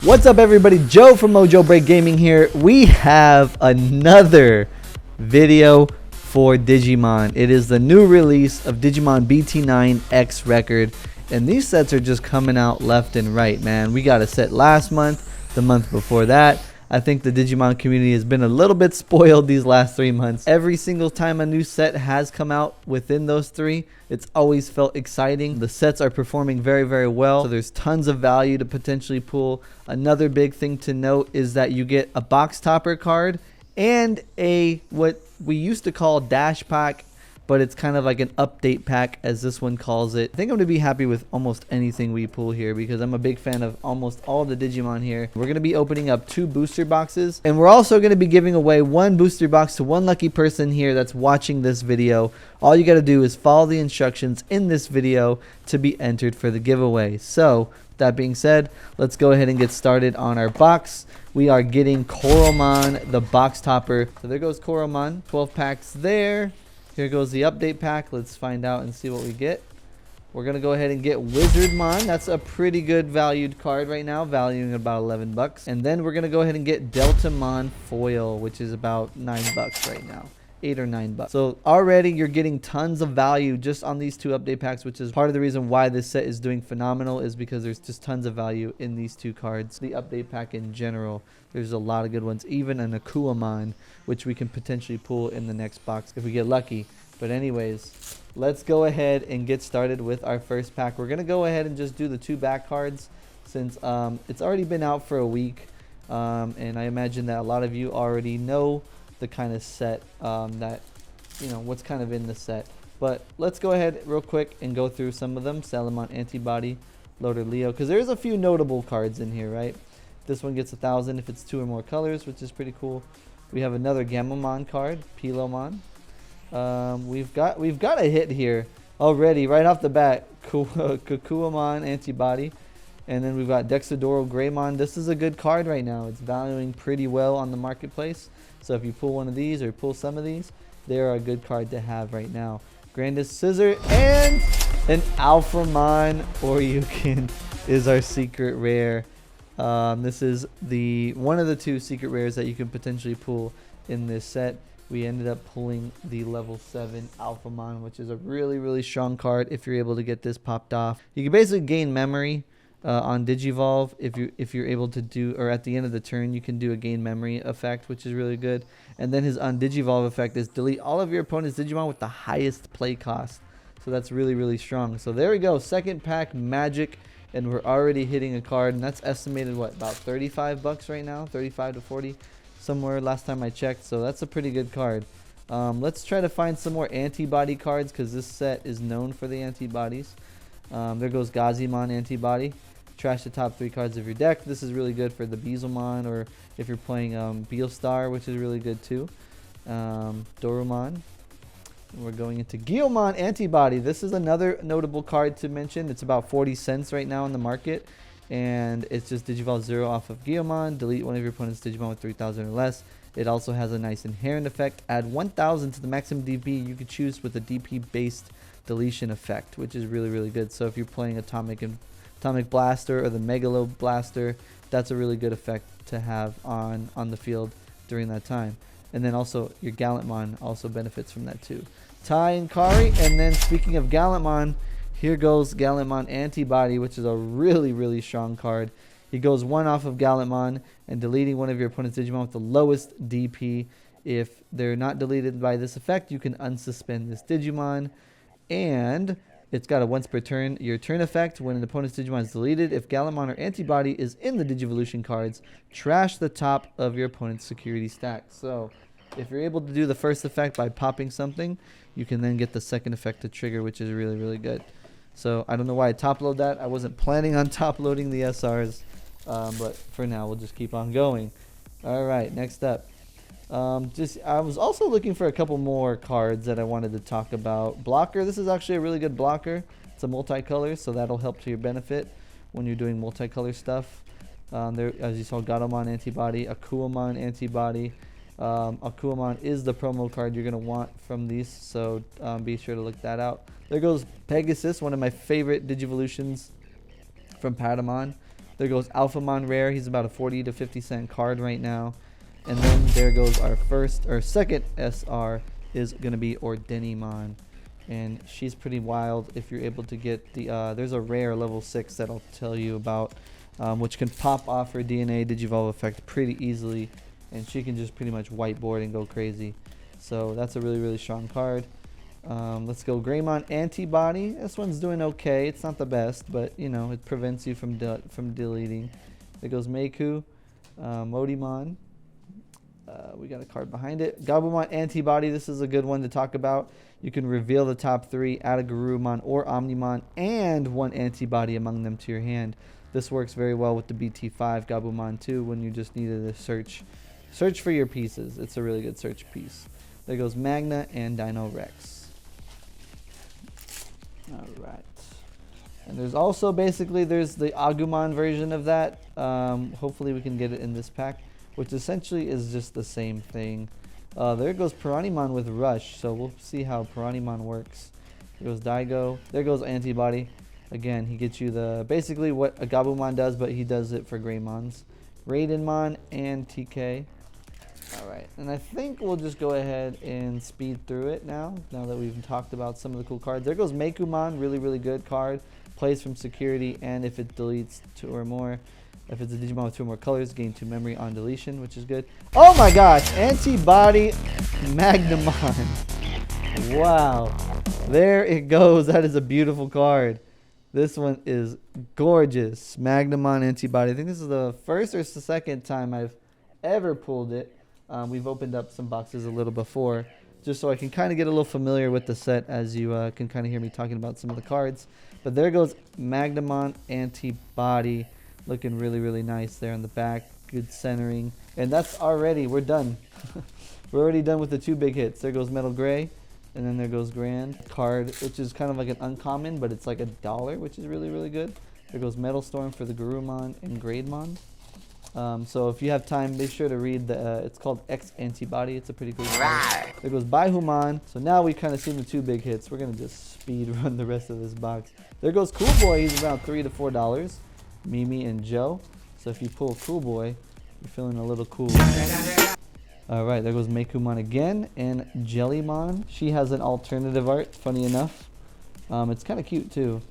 What's up, everybody? Joe from Mojo Break Gaming here. We have another video for Digimon. It is the new release of Digimon BT9 X Record, and these sets are just coming out left and right, man. We got a set last month, the month before that. I think the Digimon community has been a little bit spoiled these last 3 months. Every single time a new set has come out within those 3, it's always felt exciting. The sets are performing very, very well, so there's tons of value to potentially pull. Another big thing to note is that you get a box topper card and a what we used to call dash pack, but it's kind of like an update pack, as this one calls it. I think I'm going to be happy with almost anything we pull here because I'm a big fan of almost all the Digimon here. We're going to be opening up 2 booster boxes, and we're also going to be giving away 1 booster box to 1 lucky person here that's watching this video. All you got to do is follow the instructions in this video to be entered for the giveaway. So, that being said, let's go ahead and get started on our box. We are getting Coromon, the box topper. So there goes Coromon, 12 packs there. Here goes the update pack. Let's find out and see what we get. We're going to go ahead and get Wizardmon. That's a pretty good valued card right now, valuing about 11 bucks. And then we're going to go ahead and get Deltamon Foil, which is about 9 bucks right now. 8 or 9 bucks. So already you're getting tons of value just on these 2 update packs, which is part of the reason why this set is doing phenomenal, is because there's just tons of value in these 2 cards. The update pack in general, there's a lot of good ones, even an Akuamon, which we can potentially pull in the next box if we get lucky. But anyways, let's go ahead and get started with our first pack. We're going to go ahead and just do the 2 back cards since it's already been out for a week, and I imagine that a lot of you already know the kind of set that, you know, what's kind of in the set. But let's go ahead real quick and go through some of them. Galimon Antibody, Loader Leo, because there's a few notable cards in here, right? This one gets 1,000 if it's 2 or more colors, which is pretty cool. We have another Galimon card, Pilomon. We've got a hit here already right off the bat. Galimon Antibody. And then we've got Dexadoro Greymon. This is a good card right now. It's valuing pretty well on the marketplace. So if you pull one of these or pull some of these, they're a good card to have right now. Grandest Scissor and an Alphamon Oryukin is our secret rare. This is one of the 2 secret rares that you can potentially pull in this set. We ended up pulling the level 7 Alphamon, which is a really, really strong card if you're able to get this popped off. You can basically gain memory on Digivolve if you're able to do, or at the end of the turn you can do a gain memory effect, which is really good. And then his Undigivolve effect is delete all of your opponent's Digimon with the highest play cost. So that's really, really strong. So there we go, second pack magic, and we're already hitting a card, and that's estimated what, about 35 bucks right now, 35 to 40 somewhere last time I checked. So that's a pretty good card. Let's try to find some more antibody cards because this set is known for the antibodies. There goes Galimon Antibody. Trash the top 3 cards of your deck. This is really good for the Beelzemon, or if you're playing Beelstar, which is really good too. Dorumon. We're going into Guillemot Antibody. This is another notable card to mention. It's about 40 cents right now in the market, and it's just Digivolve 0 off of Guillemot. Delete one of your opponent's Digimon with 3,000 or less. It also has a nice inherent effect. Add 1,000 to the maximum DP you could choose with a DP based deletion effect, which is really, really good. So if you're playing Atomic Blaster or the Megalo Blaster, that's a really good effect to have on the field during that time. And then also your Galimon also benefits from that too. Tai and Kari. And then speaking of Galimon, here goes Galimon Antibody, which is a really, really strong card. He goes 1 off of Galimon and deleting one of your opponent's Digimon with the lowest DP. If they're not deleted by this effect, you can unsuspend this Digimon. And it's got a once per turn your turn effect. When an opponent's Digimon is deleted, if Galimon or Antibody is in the Digivolution cards, trash the top of your opponent's security stack. So if you're able to do the first effect by popping something, you can then get the second effect to trigger, which is really, really good. So I don't know why I top load that. I wasn't planning on top loading the SRs, but for now we'll just keep on going. All right, next up. I was also looking for a couple more cards that I wanted to talk about. Blocker. This is actually a really good blocker. It's a multicolor, so that'll help to your benefit when you're doing multicolor stuff. There, as you saw, Galimon Antibody, Akuamon Antibody. Akuamon is the promo card you're going to want from these, so be sure to look that out. There goes Pegasus, one of my favorite Digivolutions from Patamon. There goes Alphamon Rare. He's about a 40 to 50 cent card right now. And then there goes our second SR is going to be Ordinimon. And she's pretty wild if you're able to get the, there's a rare level 6 that I'll tell you about, which can pop off her DNA Digivolve effect pretty easily. And she can just pretty much whiteboard and go crazy. So that's a really, really strong card. Let's go Galimon Antibody. This one's doing okay. It's not the best, but you know, it prevents you from deleting. There goes Meiku, Modimon. We got a card behind it. Galimon Antibody. This is a good one to talk about. You can reveal the top 3, add a Garurumon or Omnimon, and 1 antibody among them to your hand. This works very well with the BT9 Gabumon too when you just needed to search for your pieces. It's a really good search piece. There goes Magna and Dino Rex. Alright. And there's also basically there's the Agumon version of that. Hopefully we can get it in this pack, which essentially is just the same thing. There goes Piranimon with Rush, so we'll see how Piranimon works. There goes Daigo. There goes Antibody. Again, he gets you the basically what a Gabumon does, but he does it for Greymons. Raidinmon and TK. Alright, and I think we'll just go ahead and speed through it now that we've talked about some of the cool cards. There goes Meikumon, really, really good card. Plays from security, and if it deletes 2 or more, if it's a Digimon with 2 or more colors, gain 2 memory on deletion, which is good. Oh my gosh, Antibody Magnamon. Wow. There it goes. That is a beautiful card. This one is gorgeous. Magnamon Antibody. I think this is the first or the second time I've ever pulled it. We've opened up some boxes a little before, just so I can kind of get a little familiar with the set as you can kind of hear me talking about some of the cards. But there goes Magnamon Antibody. Looking really, really nice there on the back. Good centering. And that's already, we're done. We're already done with the 2 big hits. There goes Metal Gray. And then there goes Grand card, which is kind of like an uncommon, but it's like $1, which is really, really good. There goes Metal Storm for the Garurumon and Greymon. So if you have time, make sure to read the, it's called X Antibody. It's a pretty cool card. There goes Baihumon. So now we kind of seen the 2 big hits. We're going to just speed run the rest of this box. There goes Cool Boy. He's around $3 to $4. Mimi and Joe. So if you pull Cool Boy, you're feeling a little cool. Alright, there goes Meikumon again. And Jellymon. She has an alternative art, funny enough. It's kind of cute too.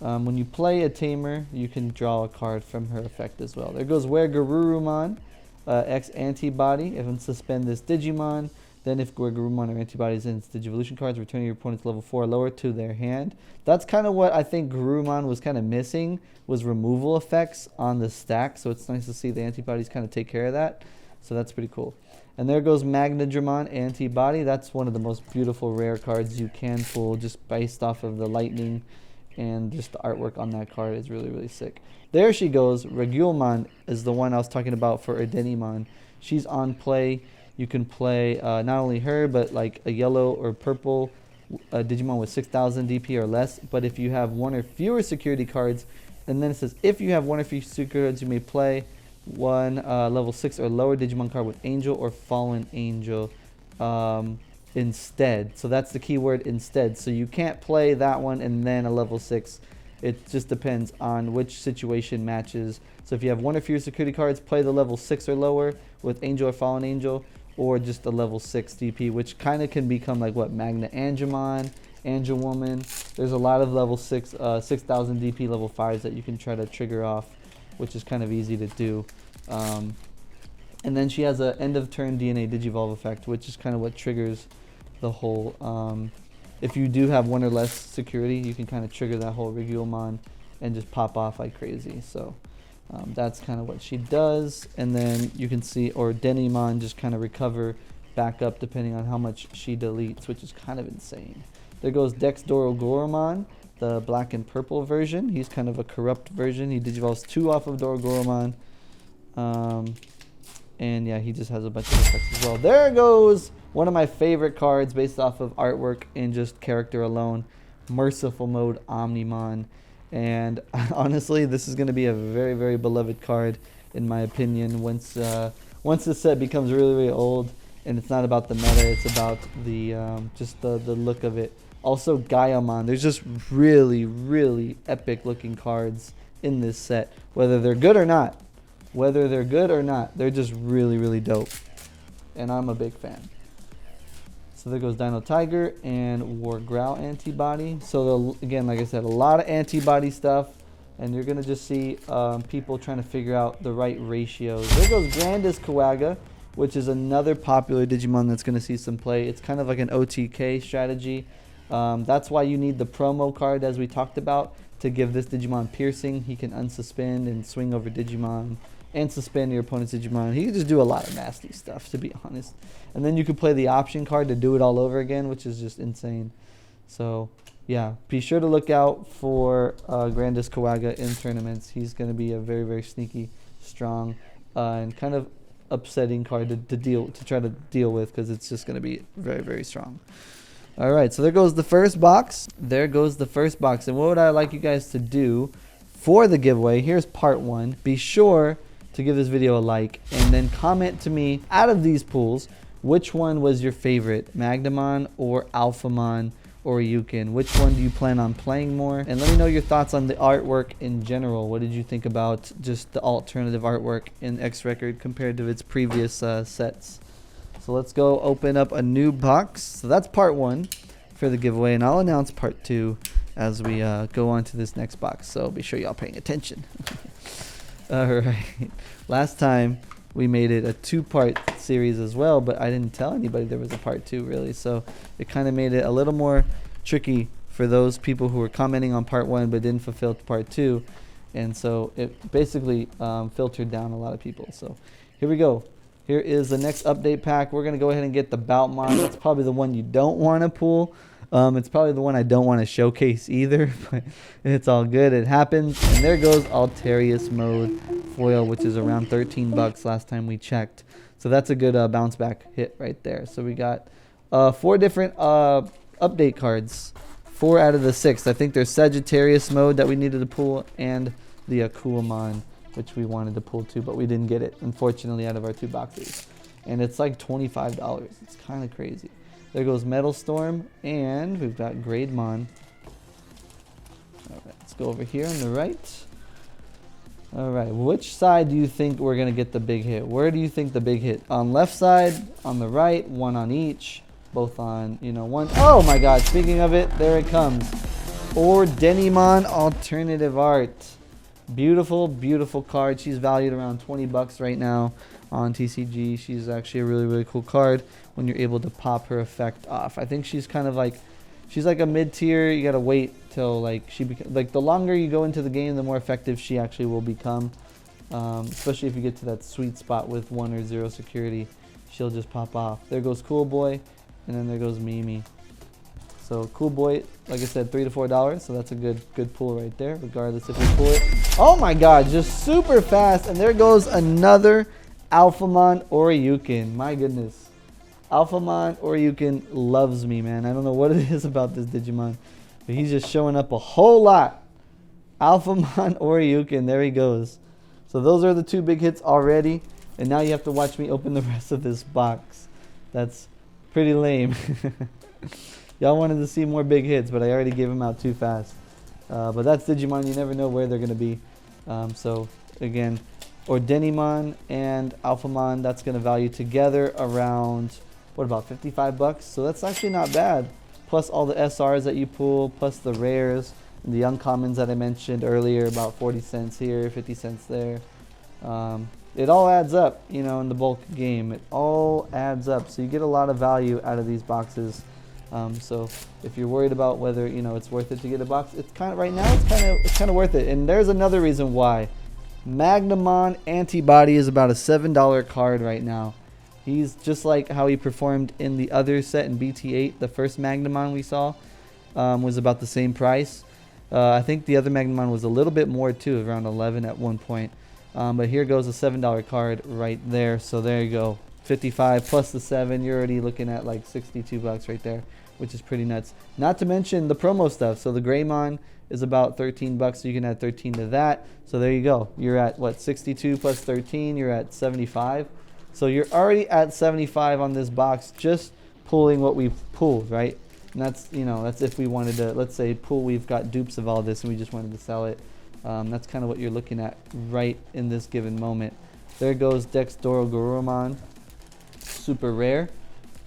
When you play a tamer, you can draw a card from her effect as well. There goes Where Garurumon, X Antibody. If I suspend this Digimon, then if Where Garurumon or Antibodies in its Digivolution cards, return your opponent's level 4 or lower to their hand. That's kind of what I think Garurumon was kind of missing, was removal effects on the stack. So it's nice to see the Antibodies kind of take care of that. So that's pretty cool. And there goes Magnadramon Antibody. That's one of the most beautiful rare cards you can pull just based off of the lightning. And just the artwork on that card is really, really sick. There she goes. Guillemot is the one I was talking about for Ordinimon. She's on play. You can play not only her, but like a yellow or purple Digimon with 6,000 DP or less. But if you have 1 or fewer security cards, and then it says if you have 1 or fewer security cards, you may play 1 level 6 or lower Digimon card with Angel or Fallen Angel. Instead. So that's the keyword, instead. So you can't play that one and then a level 6. It just depends on which situation matches. So if you have 1 or fewer security cards, play the level 6 or lower with Angel or Fallen Angel, or just the level 6 DP, which kind of can become like what, Magna Angemon, Angelwoman. There's a lot of level 6, 6,000 DP level 5s that you can try to trigger off, which is kind of easy to do. And then she has a end of turn DNA Digivolve effect, which is kind of what triggers the whole, if you do have 1 or less security, you can kind of trigger that whole Guillemot and just pop off like crazy. So that's kind of what she does. And then you can see Ordinimon just kind of recover back up depending on how much she deletes, which is kind of insane. There goes Dex Dorogoromon, the black and purple version. He's kind of a corrupt version. He digivolves 2 off of Dorogoromon. And yeah, he just has a bunch of effects as well. There goes one of my favorite cards based off of artwork and just character alone, Merciful Mode Omnimon. And honestly, this is going to be a very, very beloved card in my opinion. Once the set becomes really, really old, and it's not about the meta, it's about the just the look of it. Also Guillemot. There's just really, really epic looking cards in this set, whether they're good or not. Whether they're good or not, they're just really, really dope. And I'm a big fan. So there goes Dino Tiger and War Growl Antibody. So again, like I said, a lot of antibody stuff. And you're going to just see people trying to figure out the right ratios. There goes Grandis Kawaga, which is another popular Digimon that's going to see some play. It's kind of like an OTK strategy. That's why you need the promo card, as we talked about, to give this Digimon piercing. He can unsuspend and swing over Digimon and suspend your opponent's Digimon. He can just do a lot of nasty stuff, to be honest. And then you can play the option card to do it all over again, which is just insane. So yeah, be sure to look out for Grandis Kawaga in tournaments. He's going to be a very, very sneaky, strong, and kind of upsetting card to try to deal with, because it's just going to be very, very strong. All right, so there goes the first box. There goes the first box. And what would I like you guys to do for the giveaway? Here's part 1. Be sure to give this video a like, and then comment to me, out of these pools, which one was your favorite, Magnamon or Alphamon or Yukin? Which one do you plan on playing more? And let me know your thoughts on the artwork in general. What did you think about just the alternative artwork in X Record compared to its previous sets? So let's go open up a new box. So that's part 1 for the giveaway, and I'll announce part 2 as we go on to this next box. So be sure y'all paying attention. All right. Last time we made it a 2-part series as well, but I didn't tell anybody there was a part 2 really. So it kind of made it a little more tricky for those people who were commenting on part 1 but didn't fulfill part 2. And so it basically filtered down a lot of people. So here we go. Here is the next update pack. We're going to go ahead and get the Boutmon. That's probably the one you don't want to pull. It's probably the one I don't want to showcase either, but it's all good. It happens. And there goes Alterius Mode foil, which is around 13 bucks last time we checked. So that's a good bounce back hit right there. So we got 4 different update cards. 4 out of the 6. I think there's Sagittarius Mode that we needed to pull, and the Guillemot, which we wanted to pull too, but we didn't get it, unfortunately, out of our 2 boxes. And it's like $25. It's kind of crazy. There goes Metal Storm, and we've got Grademon. All right, let's go over here on the right. All right, which side do you think we're going to get the big hit? Where do you think the big hit? On left side, on the right, 1 on each, both on, you know, 1. Oh my God, speaking of it, there it comes. Ordinimon alternative art. Beautiful, beautiful card. She's valued around 20 bucks right now on TCG. She's actually a really, really cool card when you're able to pop her effect off. I think she's kind of like, she's like a mid-tier. You got to wait till like the longer you go into the game, the more effective she actually will become. Especially if you get to that sweet spot with 1 or 0 security, she'll just pop off. There goes Cool Boy, and then there goes Mimi. So Cool Boy, like I said, $3 to $4. So that's a good pull right there, regardless if you pull it. Oh my God, just super fast. And there goes another Alphamon or Yukin. My goodness. Alphamon or Yukin loves me, man. I don't know what it is about this Digimon, but he's just showing up a whole lot. Alphamon or Yukin, there he goes. So those are the 2 big hits already. And now you have to watch me open the rest of this box. That's pretty lame. Y'all wanted to see more big hits, but I already gave them out too fast. But that's Digimon. You never know where they're going to be. So, again, Ordinimon and Alphamon, that's going to value together around, what, about 55 bucks? So that's actually not bad. Plus all the SRs that you pull, plus the rares, and the uncommons that I mentioned earlier, about 40 cents here, 50 cents there. It all adds up, you know, in the bulk game. It all adds up. So you get a lot of value out of these boxes. So if you're worried about whether, you know, it's worth it to get a box, it's kind of, right now it's kind of worth it. And there's another reason why. Galimon Antibody is about a $7 card right now. He's just like how he performed in the other set in BT8. The first Galimon we saw was about the same price. I think the other Galimon was a little bit more too, around 11 at one point. But here goes a $7 card right there. So there you go. 55 plus the 7, you're already looking at like 62 bucks right there, which is pretty nuts. Not to mention the promo stuff. So the Greymon is about 13 bucks, so you can add 13 to that. So there you go. You're at what, 62 plus 13, you're at 75. So you're already at 75 on this box, just pulling what we've pulled, right? And that's, you know, that's if we wanted to, let's say, pull, we've got dupes of all this and we just wanted to sell it. That's kind of what you're looking at right in this given moment. There goes Dexdoro Garurumon, super rare,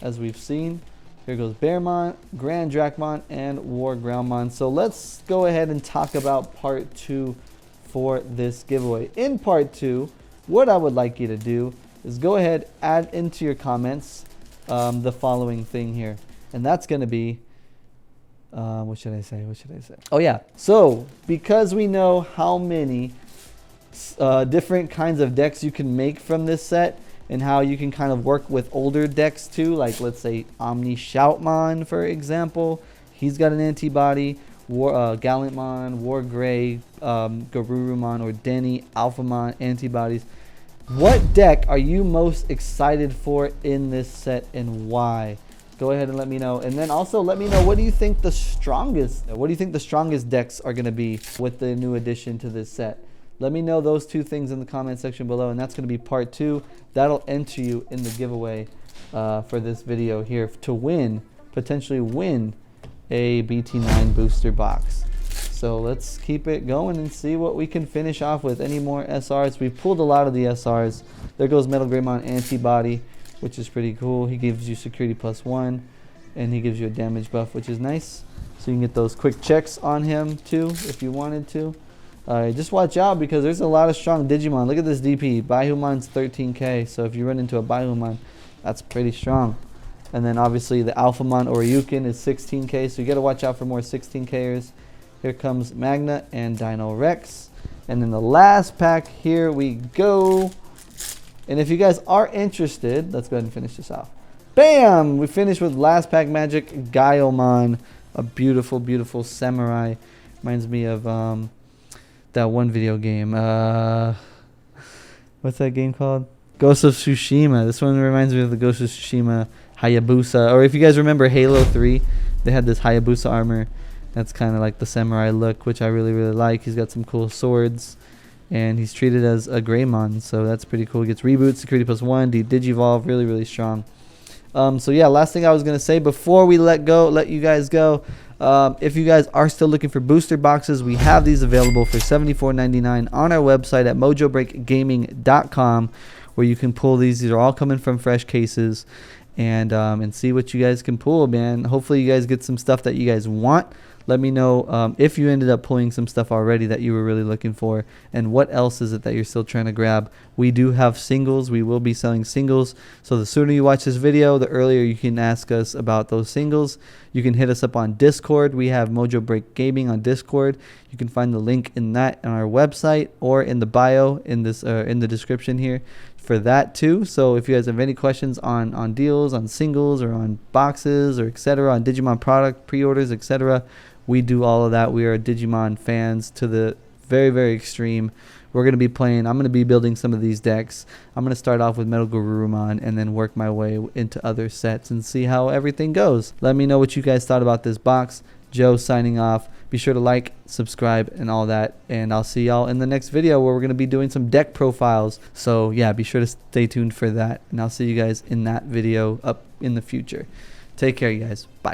as we've seen. Here goes Bearmon, Grand Drakmon, and War Groundmon. So let's go ahead and talk about part 2 for this giveaway. In part 2, what I would like you to do is go ahead, add into your comments the following thing here. And that's going to be, what should I say? Oh yeah, so because we know how many different kinds of decks you can make from this set, and how you can kind of work with older decks too, like let's say Omni Shoutmon, for example. He's got an antibody. Galimon, War Gray, Garurumon, or Denny, Alphamon antibodies. What deck are you most excited for in this set and why? Go ahead and let me know. And then also let me know, what do you think the strongest decks are going to be with the new addition to this set? Let me know those two things in the comment section below, and that's going to be part 2. That'll enter you in the giveaway for this video here to potentially win a BT9 booster box. So let's keep it going and see what we can finish off with. Any more SRs? We pulled a lot of the SRs. There goes Guillemot Antibody, which is pretty cool. He gives you security +1, and he gives you a damage buff, which is nice. So you can get those quick checks on him too if you wanted to. Just watch out because there's a lot of strong Digimon. Look at this DP. Baihumon's 13k. So if you run into a Baihumon, that's pretty strong. And then obviously the Alphamon Oryukin is 16k. So you got to watch out for more 16kers. Here comes Magna and Dino Rex. And then the last pack, here we go. And if you guys are interested, let's go ahead and finish this off. Bam! We finished with last pack magic Guillemot. A beautiful, beautiful samurai. Reminds me of that one video game. What's that game called? Ghost of Tsushima. This one reminds me of the Ghost of Tsushima Hayabusa. Or if you guys remember Halo 3, they had this Hayabusa armor. That's kind of like the samurai look, which I really, really like. He's got some cool swords. And he's treated as a Greymon, so that's pretty cool. He gets reboot, security +1, Digivolve, really, really strong. So yeah, last thing I was going to say before we let you guys go, if you guys are still looking for booster boxes, we have these available for $74.99 on our website at mojobreakgaming.com, where you can pull these. These are all coming from fresh cases, and see what you guys can pull, man. Hopefully you guys get some stuff that you guys want. Let me know if you ended up pulling some stuff already that you were really looking for, and what else is it that you're still trying to grab. We do have singles. We will be selling singles. So the sooner you watch this video, the earlier you can ask us about those singles. You can hit us up on Discord. We have Mojo Break Gaming on Discord. You can find the link in that on our website or in the bio in this in the description here for that too. So if you guys have any questions on deals, on singles, or on boxes, or etc., on Digimon product pre-orders, etc., we do all of that. We are Digimon fans to the very, very extreme. We're going to be playing. I'm going to be building some of these decks. I'm going to start off with Metal Garurumon and then work my way into other sets and see how everything goes. Let me know what you guys thought about this box. Joe signing off. Be sure to like, subscribe, and all that. And I'll see y'all in the next video where we're going to be doing some deck profiles. So yeah, be sure to stay tuned for that. And I'll see you guys in that video up in the future. Take care, you guys. Bye.